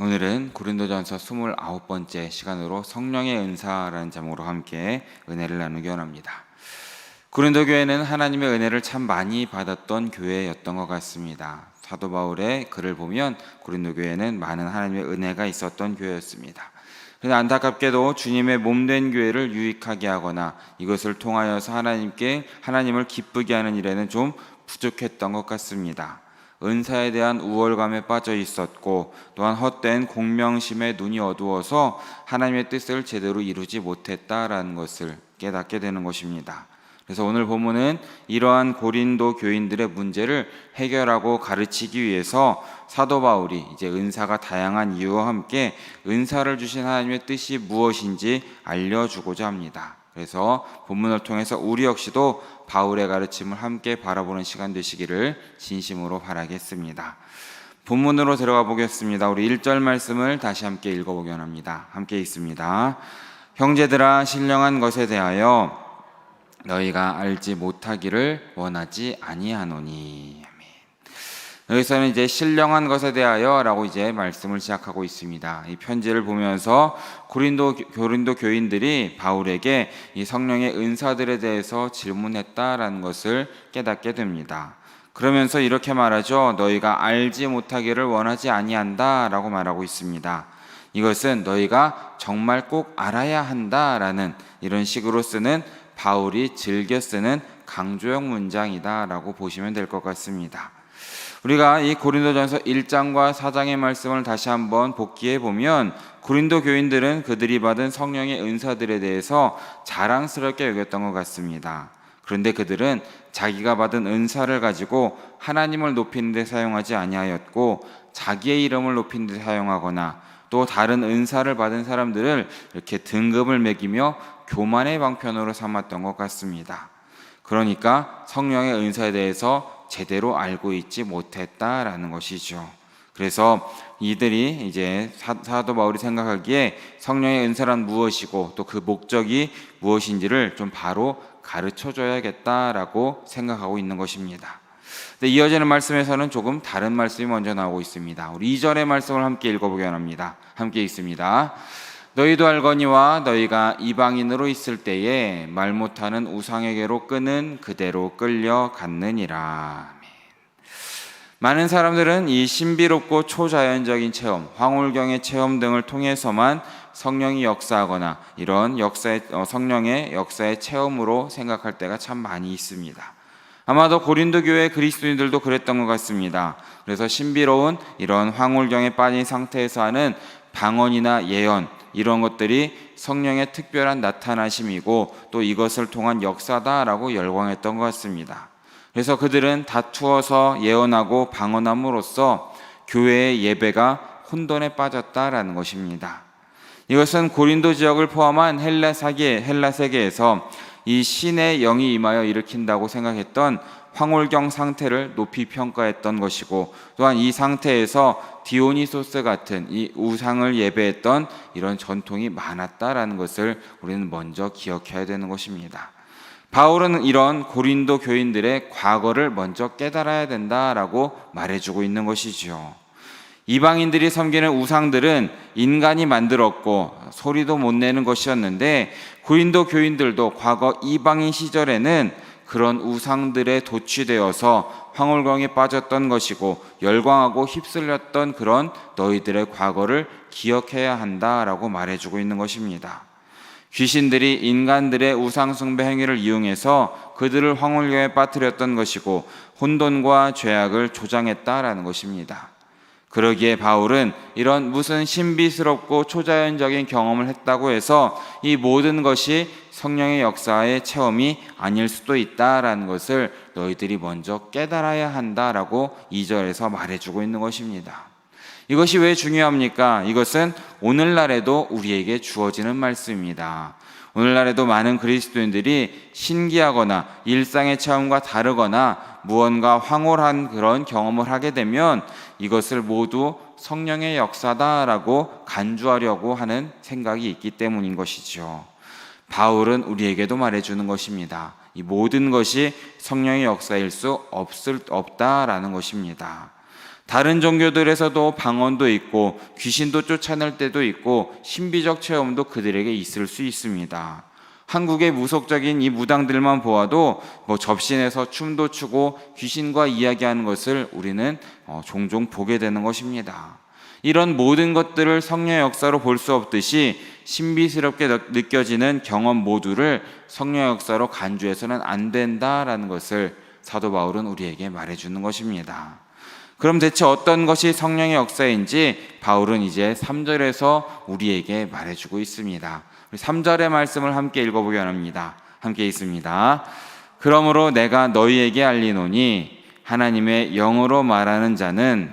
오늘은 고린도전서 29번째 시간으로 성령의 은사라는 제목으로 함께 은혜를 나누기 원합니다. 고린도 교회는 하나님의 은혜를 참 많이 받았던 교회였던 것 같습니다. 사도 바울의 글을 보면 고린도 교회는 많은 하나님의 은혜가 있었던 교회였습니다. 그런데 안타깝게도 주님의 몸된 교회를 유익하게 하거나 이것을 통하여서 하나님을 기쁘게 하는 일에는 좀 부족했던 것 같습니다. 은사에 대한 우월감에 빠져 있었고, 또한 헛된 공명심에 눈이 어두워서 하나님의 뜻을 제대로 이루지 못했다라는 것을 깨닫게 되는 것입니다. 그래서 오늘 본문은 이러한 고린도 교인들의 문제를 해결하고 가르치기 위해서 사도 바울이 이제 은사가 다양한 이유와 함께 은사를 주신 하나님의 뜻이 무엇인지 알려주고자 합니다. 그래서 본문을 통해서 우리 역시도 바울의 가르침을 함께 바라보는 시간 되시기를 진심으로 바라겠습니다. 본문으로 들어가 보겠습니다. 우리 1절 말씀을 다시 함께 읽어보기 원합니다. 함께 읽습니다. 형제들아, 신령한 것에 대하여 너희가 알지 못하기를 원하지 아니하노니. 여기서는 이제 신령한 것에 대하여 라고 이제 말씀을 시작하고 있습니다. 이 편지를 보면서 고린도 교인들이 바울에게 이 성령의 은사들에 대해서 질문했다라는 것을 깨닫게 됩니다. 그러면서 이렇게 말하죠. 너희가 알지 못하기를 원하지 아니한다 라고 말하고 있습니다. 이것은 너희가 정말 꼭 알아야 한다라는 이런 식으로 쓰는 바울이 즐겨 쓰는 강조형 문장이다 라고 보시면 될 것 같습니다. 우리가 이 고린도전서 1장과 4장의 말씀을 다시 한번 복기해 보면 고린도 교인들은 그들이 받은 성령의 은사들에 대해서 자랑스럽게 여겼던 것 같습니다. 그런데 그들은 자기가 받은 은사를 가지고 하나님을 높이는 데 사용하지 아니하였고, 자기의 이름을 높이는 데 사용하거나 또 다른 은사를 받은 사람들을 이렇게 등급을 매기며 교만의 방편으로 삼았던 것 같습니다. 그러니까 성령의 은사에 대해서 제대로 알고 있지 못했다라는 것이죠. 그래서 이들이 이제 사도 바울이 생각하기에 성령의 은사란 무엇이고 또 그 목적이 무엇인지를 좀 바로 가르쳐 줘야겠다라고 생각하고 있는 것입니다. 근데 이어지는 말씀에서는 조금 다른 말씀이 먼저 나오고 있습니다. 우리 2절의 말씀을 함께 읽어보기 원합니다. 함께 읽습니다. 너희도 알거니와 너희가 이방인으로 있을 때에 말 못하는 우상에게로 끄는 그대로 끌려갔느니라. 많은 사람들은 이 신비롭고 초자연적인 체험, 황홀경의 체험 등을 통해서만 성령이 역사하거나 이런 성령의 역사의 체험으로 생각할 때가 참 많이 있습니다. 아마도 고린도 교회 그리스도인들도 그랬던 것 같습니다. 그래서 신비로운 이런 황홀경에 빠진 상태에서 하는 방언이나 예언, 이런 것들이 성령의 특별한 나타나심이고 또 이것을 통한 역사다라고 열광했던 것 같습니다. 그래서 그들은 다투어서 예언하고 방언함으로써 교회의 예배가 혼돈에 빠졌다라는 것입니다. 이것은 고린도 지역을 포함한 헬라 세계에서 이 신의 영이 임하여 일으킨다고 생각했던 황홀경 상태를 높이 평가했던 것이고, 또한 이 상태에서 디오니소스 같은 이 우상을 예배했던 이런 전통이 많았다라는 것을 우리는 먼저 기억해야 되는 것입니다. 바울은 이런 고린도 교인들의 과거를 먼저 깨달아야 된다라고 말해주고 있는 것이죠. 이방인들이 섬기는 우상들은 인간이 만들었고 소리도 못 내는 것이었는데, 고린도 교인들도 과거 이방인 시절에는 그런 우상들에 도취되어서 황홀경에 빠졌던 것이고 열광하고 휩쓸렸던 그런 너희들의 과거를 기억해야 한다라고 말해주고 있는 것입니다. 귀신들이 인간들의 우상숭배 행위를 이용해서 그들을 황홀경에 빠뜨렸던 것이고 혼돈과 죄악을 조장했다라는 것입니다. 그러기에 바울은 이런 무슨 신비스럽고 초자연적인 경험을 했다고 해서 이 모든 것이 성령의 역사의 체험이 아닐 수도 있다라는 것을 너희들이 먼저 깨달아야 한다라고 2절에서 말해주고 있는 것입니다. 이것이 왜 중요합니까? 이것은 오늘날에도 우리에게 주어지는 말씀입니다. 오늘날에도 많은 그리스도인들이 신기하거나 일상의 체험과 다르거나 무언가 황홀한 그런 경험을 하게 되면 이것을 모두 성령의 역사다라고 간주하려고 하는 생각이 있기 때문인 것이죠. 바울은 우리에게도 말해주는 것입니다. 이 모든 것이 성령의 역사일 수 없다라는 것입니다. 다른 종교들에서도 방언도 있고 귀신도 쫓아낼 때도 있고 신비적 체험도 그들에게 있을 수 있습니다. 한국의 무속적인 이 무당들만 보아도 접신해서 춤도 추고 귀신과 이야기하는 것을 우리는 종종 보게 되는 것입니다. 이런 모든 것들을 성령의 역사로 볼 수 없듯이 신비스럽게 느껴지는 경험 모두를 성령의 역사로 간주해서는 안 된다라는 것을 사도 바울은 우리에게 말해주는 것입니다. 그럼 대체 어떤 것이 성령의 역사인지 바울은 이제 3절에서 우리에게 말해주고 있습니다. 3절의 말씀을 함께 읽어보기 원합니다. 함께 읽습니다. 그러므로 내가 너희에게 알리노니 하나님의 영으로 말하는 자는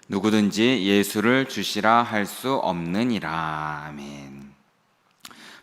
누구든지 예수를 주시라 할 수 없느니라. 아멘.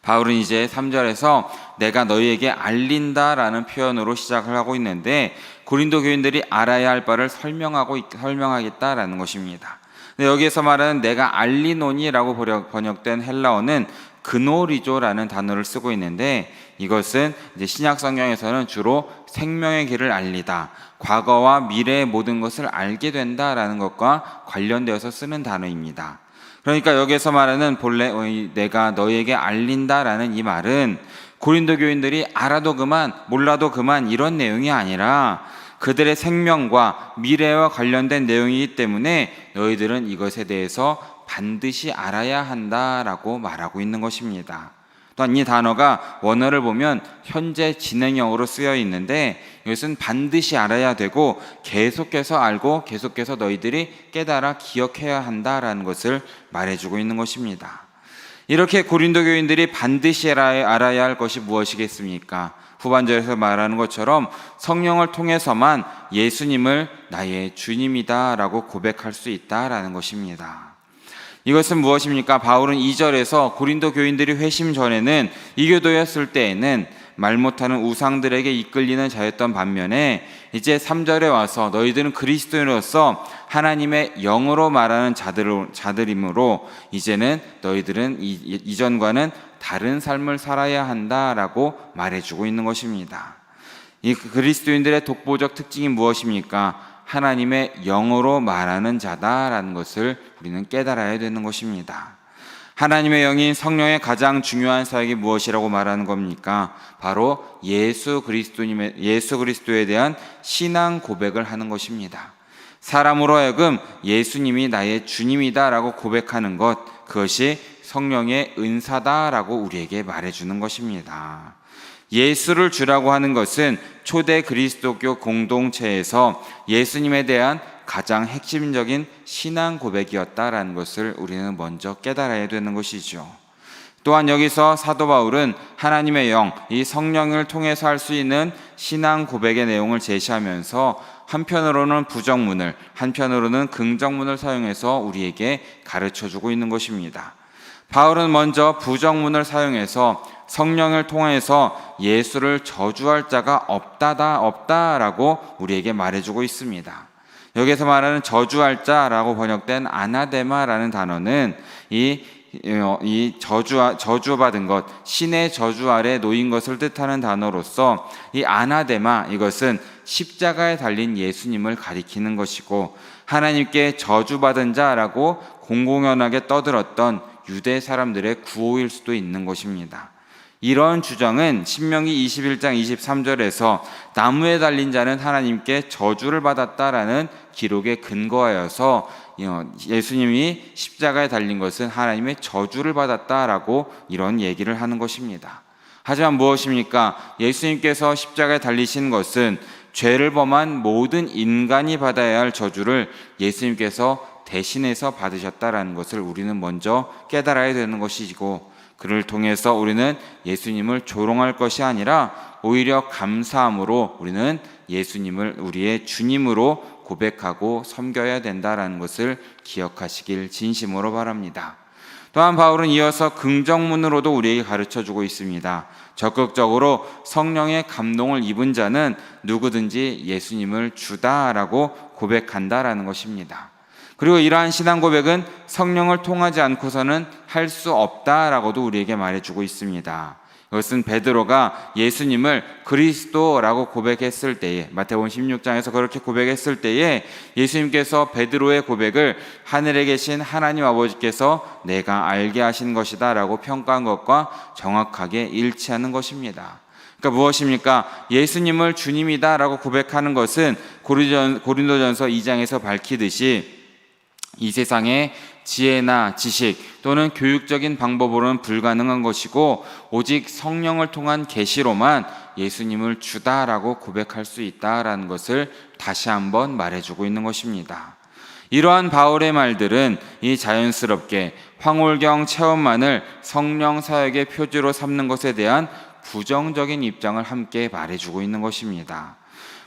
바울은 이제 3절에서 내가 너희에게 알린다라는 표현으로 시작을 하고 있는데 고린도 교인들이 알아야 할 바를 설명하겠다라는 것입니다. 근데 여기에서 말하는 내가 알리노니라고 번역된 헬라어는 그노리조라는 단어를 쓰고 있는데 이것은 이제 신약 성경에서는 주로 생명의 길을 알리다, 과거와 미래의 모든 것을 알게 된다라는 것과 관련되어서 쓰는 단어입니다. 그러니까 여기서 말하는 본래 내가 너희에게 알린다라는 이 말은 고린도 교인들이 알아도 그만 몰라도 그만 이런 내용이 아니라 그들의 생명과 미래와 관련된 내용이기 때문에 너희들은 이것에 대해서 반드시 알아야 한다라고 말하고 있는 것입니다. 또한 이 단어가 원어를 보면 현재 진행형으로 쓰여 있는데 이것은 반드시 알아야 되고 계속해서 알고 계속해서 너희들이 깨달아 기억해야 한다라는 것을 말해주고 있는 것입니다. 이렇게 고린도 교인들이 반드시 알아야 할 것이 무엇이겠습니까? 후반절에서 말하는 것처럼 성령을 통해서만 예수님을 나의 주님이다라고 고백할 수 있다라는 것입니다. 이것은 무엇입니까? 바울은 2절에서 고린도 교인들이 회심 전에는 이교도였을 때에는 말 못하는 우상들에게 이끌리는 자였던 반면에 이제 3절에 와서 너희들은 그리스도인으로서 하나님의 영으로 말하는 자들이므로 이제는 너희들은 이전과는 다른 삶을 살아야 한다라고 말해주고 있는 것입니다. 이 그리스도인들의 독보적 특징이 무엇입니까? 하나님의 영으로 말하는 자다라는 것을 우리는 깨달아야 되는 것입니다. 하나님의 영인 성령의 가장 중요한 사역이 무엇이라고 말하는 겁니까? 바로 예수 그리스도에 대한 신앙 고백을 하는 것입니다. 사람으로 하여금 예수님이 나의 주님이다라고 고백하는 것, 그것이 성령의 은사다라고 우리에게 말해주는 것입니다. 예수를 주라고 하는 것은 초대 그리스도교 공동체에서 예수님에 대한 가장 핵심적인 신앙 고백이었다라는 것을 우리는 먼저 깨달아야 되는 것이죠. 또한 여기서 사도 바울은 하나님의 영, 이 성령을 통해서 할 수 있는 신앙 고백의 내용을 제시하면서 한편으로는 부정문을, 한편으로는 긍정문을 사용해서 우리에게 가르쳐주고 있는 것입니다. 바울은 먼저 부정문을 사용해서 성령을 통해서 예수를 저주할 자가 없다라고 우리에게 말해주고 있습니다. 여기서 말하는 저주할 자라고 번역된 아나데마라는 단어는 이 저주받은 것, 신의 저주 아래 놓인 것을 뜻하는 단어로서 이 아나데마, 이것은 십자가에 달린 예수님을 가리키는 것이고 하나님께 저주받은 자라고 공공연하게 떠들었던 유대 사람들의 구호일 수도 있는 것입니다. 이런 주장은 신명기 21장 23절에서 나무에 달린 자는 하나님께 저주를 받았다라는 기록에 근거하여서 예수님이 십자가에 달린 것은 하나님의 저주를 받았다라고 이런 얘기를 하는 것입니다. 하지만 무엇입니까? 예수님께서 십자가에 달리신 것은 죄를 범한 모든 인간이 받아야 할 저주를 예수님께서 대신해서 받으셨다라는 것을 우리는 먼저 깨달아야 되는 것이고, 그를 통해서 우리는 예수님을 조롱할 것이 아니라 오히려 감사함으로 우리는 예수님을 우리의 주님으로 고백하고 섬겨야 된다라는 것을 기억하시길 진심으로 바랍니다. 또한 바울은 이어서 긍정문으로도 우리에게 가르쳐주고 있습니다. 적극적으로 성령의 감동을 입은 자는 누구든지 예수님을 주다라고 고백한다라는 것입니다. 그리고 이러한 신앙 고백은 성령을 통하지 않고서는 할 수 없다라고도 우리에게 말해주고 있습니다. 그것은 베드로가 예수님을 그리스도라고 고백했을 때에, 마태복음 16장에서 그렇게 고백했을 때에 예수님께서 베드로의 고백을 하늘에 계신 하나님 아버지께서 내가 알게 하신 것이다 라고 평가한 것과 정확하게 일치하는 것입니다. 그러니까 무엇입니까? 예수님을 주님이다 라고 고백하는 것은 고린도전서 2장에서 밝히듯이 이 세상의 지혜나 지식 또는 교육적인 방법으로는 불가능한 것이고 오직 성령을 통한 계시로만 예수님을 주다라고 고백할 수 있다라는 것을 다시 한번 말해주고 있는 것입니다. 이러한 바울의 말들은 이 자연스럽게 황홀경 체험만을 성령 사역의 표지로 삼는 것에 대한 부정적인 입장을 함께 말해주고 있는 것입니다.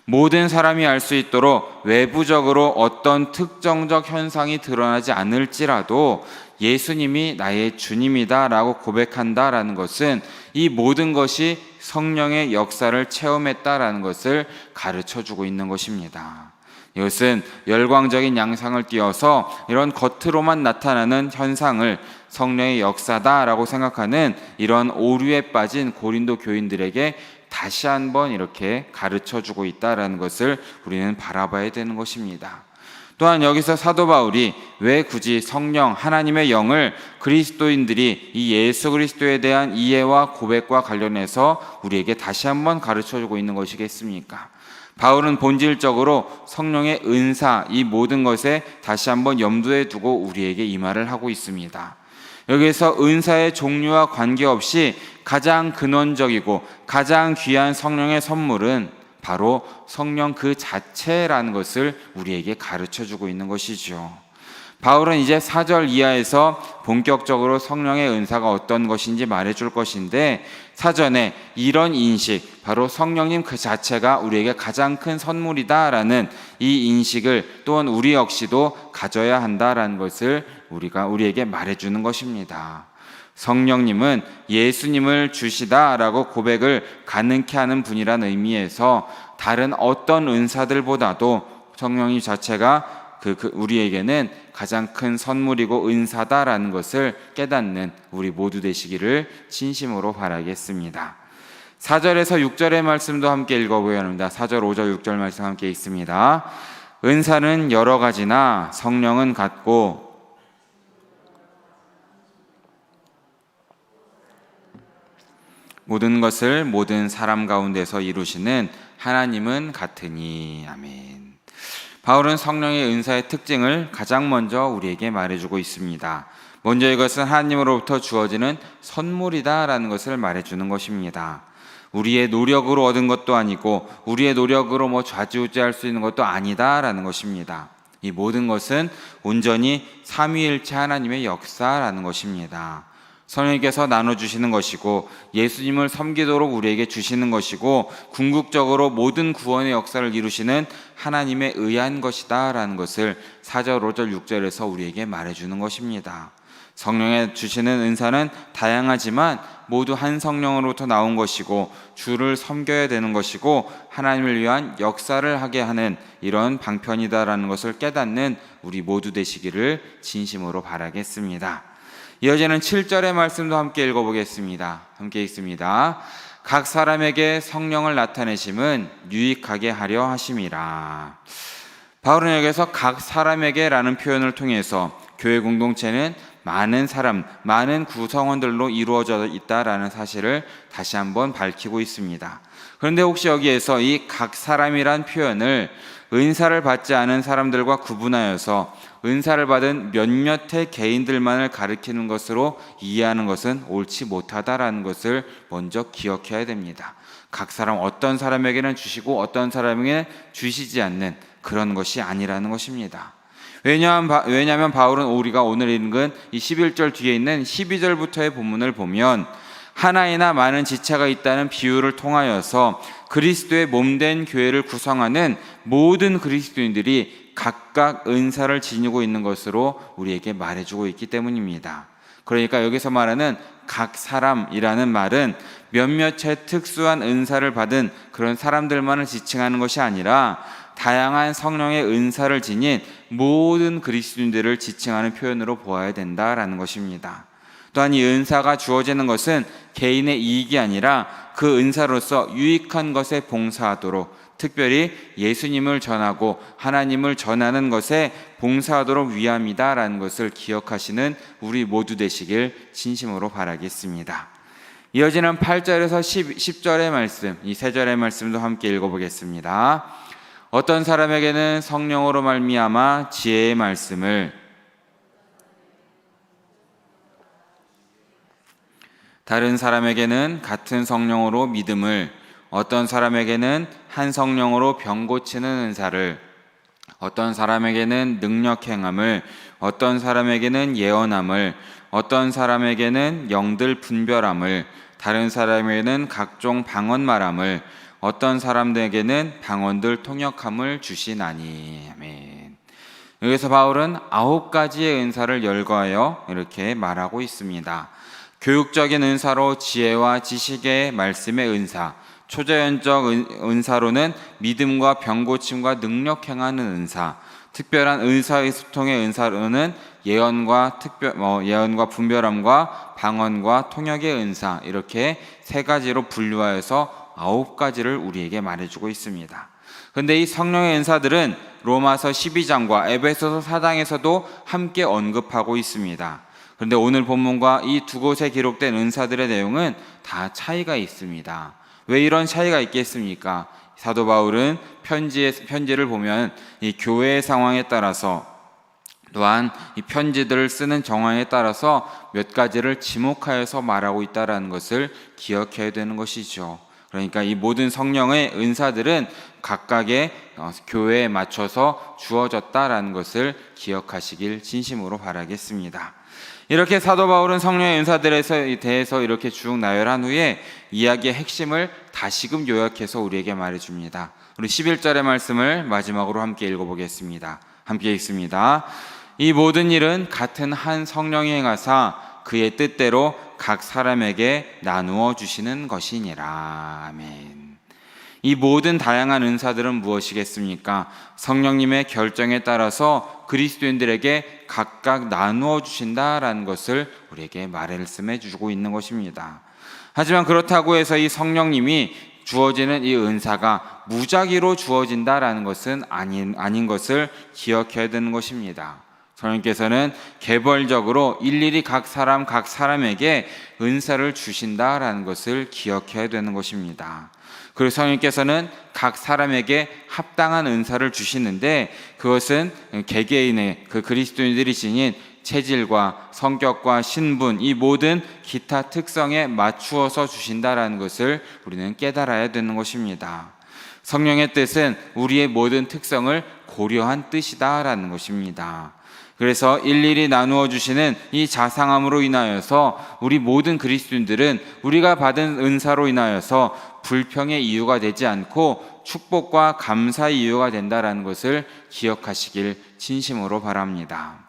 모든 사람이 알 수 있도록 외부적으로 어떤 특정적 현상이 드러나지 않을지라도 예수님이 나의 주님이다 라고 고백한다라는 것은 이 모든 것이 성령의 역사를 체험했다라는 것을 가르쳐주고 있는 것입니다. 이것은 열광적인 양상을 띄어서 이런 겉으로만 나타나는 현상을 성령의 역사다라고 생각하는 이런 오류에 빠진 고린도 교인들에게 다시 한번 이렇게 가르쳐주고 있다는 것을 우리는 바라봐야 되는 것입니다. 또한 여기서 사도 바울이 왜 굳이 성령 하나님의 영을 그리스도인들이 이 예수 그리스도에 대한 이해와 고백과 관련해서 우리에게 다시 한번 가르쳐주고 있는 것이겠습니까? 바울은 본질적으로 성령의 은사 이 모든 것에 다시 한번 염두에 두고 우리에게 이 말을 하고 있습니다. 여기에서 은사의 종류와 관계없이 가장 근원적이고 가장 귀한 성령의 선물은 바로 성령 그 자체라는 것을 우리에게 가르쳐주고 있는 것이죠. 바울은 이제 4절 이하에서 본격적으로 성령의 은사가 어떤 것인지 말해줄 것인데 사전에 이런 인식, 바로 성령님 그 자체가 우리에게 가장 큰 선물이다라는 이 인식을 또한 우리 역시도 가져야 한다라는 것을 우리에게 말해주는 것입니다. 성령님은 예수님을 주시다라고 고백을 가능케 하는 분이란 의미에서 다른 어떤 은사들보다도 성령님 자체가 우리에게는 가장 큰 선물이고 은사다라는 것을 깨닫는 우리 모두 되시기를 진심으로 바라겠습니다. 4절에서 6절의 말씀도 함께 읽어보려고 합니다. 4절, 5절, 6절 말씀 함께 읽습니다. 은사는 여러 가지나 성령은 같고 모든 것을 모든 사람 가운데서 이루시는 하나님은 같으니. 아멘. 바울은 성령의 은사의 특징을 가장 먼저 우리에게 말해주고 있습니다. 먼저 이것은 하나님으로부터 주어지는 선물이다라는 것을 말해주는 것입니다. 우리의 노력으로 얻은 것도 아니고 우리의 노력으로 좌지우지할 수 있는 것도 아니다라는 것입니다. 이 모든 것은 온전히 삼위일체 하나님의 역사라는 것입니다. 성령님께서 나눠주시는 것이고 예수님을 섬기도록 우리에게 주시는 것이고 궁극적으로 모든 구원의 역사를 이루시는 하나님의 의한 것이다 라는 것을 4절, 5절, 6절에서 우리에게 말해주는 것입니다. 성령에 주시는 은사는 다양하지만 모두 한 성령으로부터 나온 것이고 주를 섬겨야 되는 것이고 하나님을 위한 역사를 하게 하는 이런 방편이다라는 것을 깨닫는 우리 모두 되시기를 진심으로 바라겠습니다. 이어지는 7절의 말씀도 함께 읽어보겠습니다. 함께 읽습니다. 각 사람에게 성령을 나타내심은 유익하게 하려 하심이라. 바울은 여기서 각 사람에게라는 표현을 통해서 교회 공동체는 많은 사람, 많은 구성원들로 이루어져 있다라는 사실을 다시 한번 밝히고 있습니다. 그런데 혹시 여기에서 이 각 사람이란 표현을 은사를 받지 않은 사람들과 구분하여서 은사를 받은 몇몇의 개인들만을 가리키는 것으로 이해하는 것은 옳지 못하다라는 것을 먼저 기억해야 됩니다. 각 사람 어떤 사람에게는 주시고 어떤 사람에게는 주시지 않는 그런 것이 아니라는 것입니다. 왜냐하면 바울은 우리가 오늘 읽은 이 11절 뒤에 있는 12절부터의 본문을 보면 하나이나 많은 지체가 있다는 비유를 통하여서 그리스도의 몸된 교회를 구성하는 모든 그리스도인들이 각각 은사를 지니고 있는 것으로 우리에게 말해주고 있기 때문입니다. 그러니까 여기서 말하는 각 사람이라는 말은 몇몇의 특수한 은사를 받은 그런 사람들만을 지칭하는 것이 아니라 다양한 성령의 은사를 지닌 모든 그리스도인들을 지칭하는 표현으로 보아야 된다라는 것입니다. 또한 이 은사가 주어지는 것은 개인의 이익이 아니라 그 은사로서 유익한 것에 봉사하도록, 특별히 예수님을 전하고 하나님을 전하는 것에 봉사하도록 위함이다라는 것을 기억하시는 우리 모두 되시길 진심으로 바라겠습니다. 이어지는 8절에서 10절의 말씀, 이 세 절의 말씀도 함께 읽어보겠습니다. 어떤 사람에게는 성령으로 말미암아 지혜의 말씀을, 다른 사람에게는 같은 성령으로 믿음을, 어떤 사람에게는 한 성령으로 병 고치는 은사를, 어떤 사람에게는 능력 행함을, 어떤 사람에게는 예언함을, 어떤 사람에게는 영들 분별함을, 다른 사람에게는 각종 방언 말함을, 어떤 사람들에게는 방언들 통역함을 주시나니. 아멘. 여기서 바울은 9가지의 은사를 열거하여 이렇게 말하고 있습니다. 교육적인 은사로 지혜와 지식의 말씀의 은사, 초자연적 은사로는 믿음과 병고침과 능력 행하는 은사, 특별한 의사소통의 은사로는 예언과 분별함과 방언과 통역의 은사, 이렇게 3가지로 분류하여서 9가지를 우리에게 말해주고 있습니다. 그런데 이 성령의 은사들은 로마서 12장과 에베소서 4장에서도 함께 언급하고 있습니다. 그런데 오늘 본문과 이 두 곳에 기록된 은사들의 내용은 다 차이가 있습니다. 왜 이런 차이가 있겠습니까? 사도 바울은 편지를 보면 이 교회의 상황에 따라서, 또한 이 편지들을 쓰는 정황에 따라서 몇 가지를 지목하여서 말하고 있다는 것을 기억해야 되는 것이죠. 그러니까 이 모든 성령의 은사들은 각각의 교회에 맞춰서 주어졌다라는 것을 기억하시길 진심으로 바라겠습니다. 이렇게 사도 바울은 성령의 은사들에 대해서 이렇게 쭉 나열한 후에 이야기의 핵심을 다시금 요약해서 우리에게 말해줍니다. 우리 11절의 말씀을 마지막으로 함께 읽어보겠습니다. 함께 읽습니다. 이 모든 일은 같은 한 성령이 행하사 그의 뜻대로 각 사람에게 나누어 주시는 것이니라. 아멘. 이 모든 다양한 은사들은 무엇이겠습니까? 성령님의 결정에 따라서 그리스도인들에게 각각 나누어 주신다라는 것을 우리에게 말씀해 주고 있는 것입니다. 하지만 그렇다고 해서 이 성령님이 주어지는 이 은사가 무작위로 주어진다라는 것은 아닌 것을 기억해야 되는 것입니다. 성령께서는 개별적으로 일일이 각 사람에게 은사를 주신다라는 것을 기억해야 되는 것입니다. 그리고 성령께서는 각 사람에게 합당한 은사를 주시는데, 그것은 개개인의 그 그리스도인들이 지닌 체질과 성격과 신분, 이 모든 기타 특성에 맞추어서 주신다라는 것을 우리는 깨달아야 되는 것입니다. 성령의 뜻은 우리의 모든 특성을 고려한 뜻이다라는 것입니다. 그래서 일일이 나누어 주시는 이 자상함으로 인하여서 우리 모든 그리스도인들은 우리가 받은 은사로 인하여서 불평의 이유가 되지 않고 축복과 감사의 이유가 된다라는 것을 기억하시길 진심으로 바랍니다.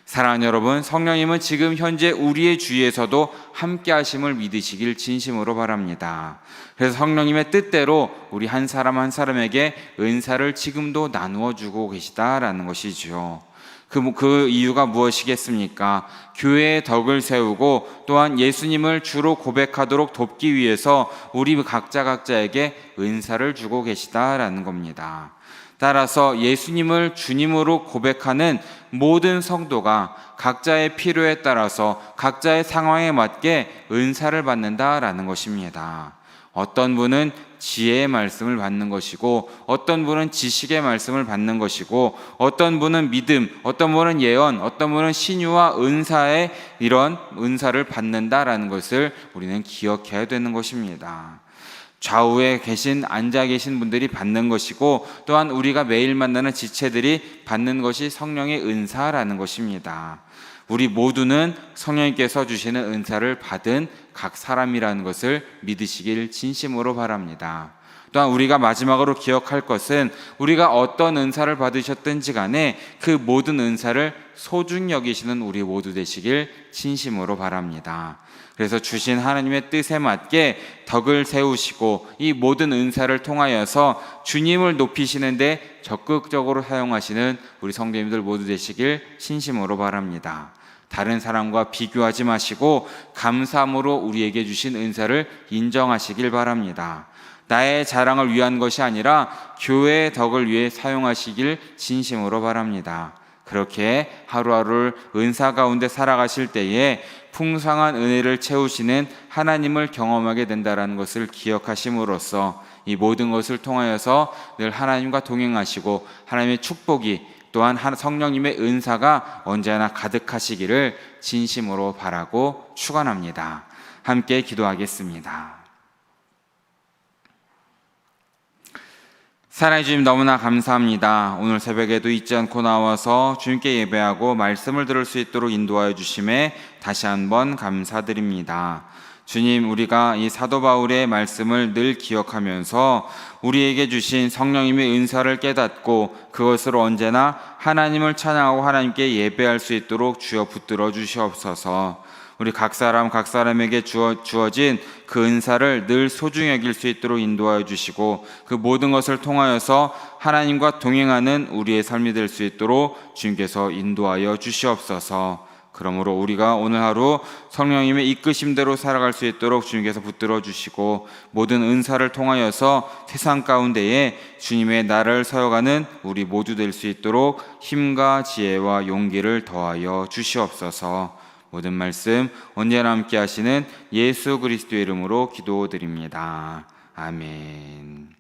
사랑하는 여러분, 성령님은 지금 현재 우리의 주위에서도 함께 하심을 믿으시길 진심으로 바랍니다. 그래서 성령님의 뜻대로 우리 한 사람 한 사람에게 은사를 지금도 나누어 주고 계시다라는 것이죠. 그 이유가 무엇이겠습니까? 교회의 덕을 세우고 또한 예수님을 주로 고백하도록 돕기 위해서 우리 각자에게 은사를 주고 계시다라는 겁니다. 따라서 예수님을 주님으로 고백하는 모든 성도가 각자의 필요에 따라서 각자의 상황에 맞게 은사를 받는다라는 것입니다. 어떤 분은 지혜의 말씀을 받는 것이고, 어떤 분은 지식의 말씀을 받는 것이고, 어떤 분은 믿음, 어떤 분은 예언, 어떤 분은 신유와 은사의 이런 은사를 받는다라는 것을 우리는 기억해야 되는 것입니다. 좌우에 앉아 계신 분들이 받는 것이고, 또한 우리가 매일 만나는 지체들이 받는 것이 성령의 은사라는 것입니다. 우리 모두는 성령님께서 주시는 은사를 받은 각 사람이라는 것을 믿으시길 진심으로 바랍니다. 또한 우리가 마지막으로 기억할 것은 우리가 어떤 은사를 받으셨든지 간에 그 모든 은사를 소중히 여기시는 우리 모두 되시길 진심으로 바랍니다. 그래서 주신 하나님의 뜻에 맞게 덕을 세우시고 이 모든 은사를 통하여서 주님을 높이시는데 적극적으로 사용하시는 우리 성도님들 모두 되시길 진심으로 바랍니다. 다른 사람과 비교하지 마시고 감사함으로 우리에게 주신 은사를 인정하시길 바랍니다. 나의 자랑을 위한 것이 아니라 교회의 덕을 위해 사용하시길 진심으로 바랍니다. 그렇게 하루하루를 은사 가운데 살아가실 때에 풍성한 은혜를 채우시는 하나님을 경험하게 된다는 것을 기억하심으로써 이 모든 것을 통하여서 늘 하나님과 동행하시고 하나님의 축복이 또한 성령님의 은사가 언제나 가득하시기를 진심으로 바라고 축원합니다. 함께 기도하겠습니다. 사랑해 주님 너무나 감사합니다. 오늘 새벽에도 잊지 않고 나와서 주님께 예배하고 말씀을 들을 수 있도록 인도하여 주심에 다시 한번 감사드립니다. 주님, 우리가 이 사도 바울의 말씀을 늘 기억하면서 우리에게 주신 성령님의 은사를 깨닫고 그것으로 언제나 하나님을 찬양하고 하나님께 예배할 수 있도록 주여 붙들어 주시옵소서. 우리 각 사람에게 주어진 그 은사를 늘 소중히 여길 수 있도록 인도하여 주시고 그 모든 것을 통하여서 하나님과 동행하는 우리의 삶이 될 수 있도록 주님께서 인도하여 주시옵소서. 그러므로 우리가 오늘 하루 성령님의 이끄심대로 살아갈 수 있도록 주님께서 붙들어 주시고 모든 은사를 통하여서 세상 가운데에 주님의 나라를 서여가는 우리 모두 될 수 있도록 힘과 지혜와 용기를 더하여 주시옵소서. 모든 말씀 언제나 함께 하시는 예수 그리스도의 이름으로 기도드립니다. 아멘.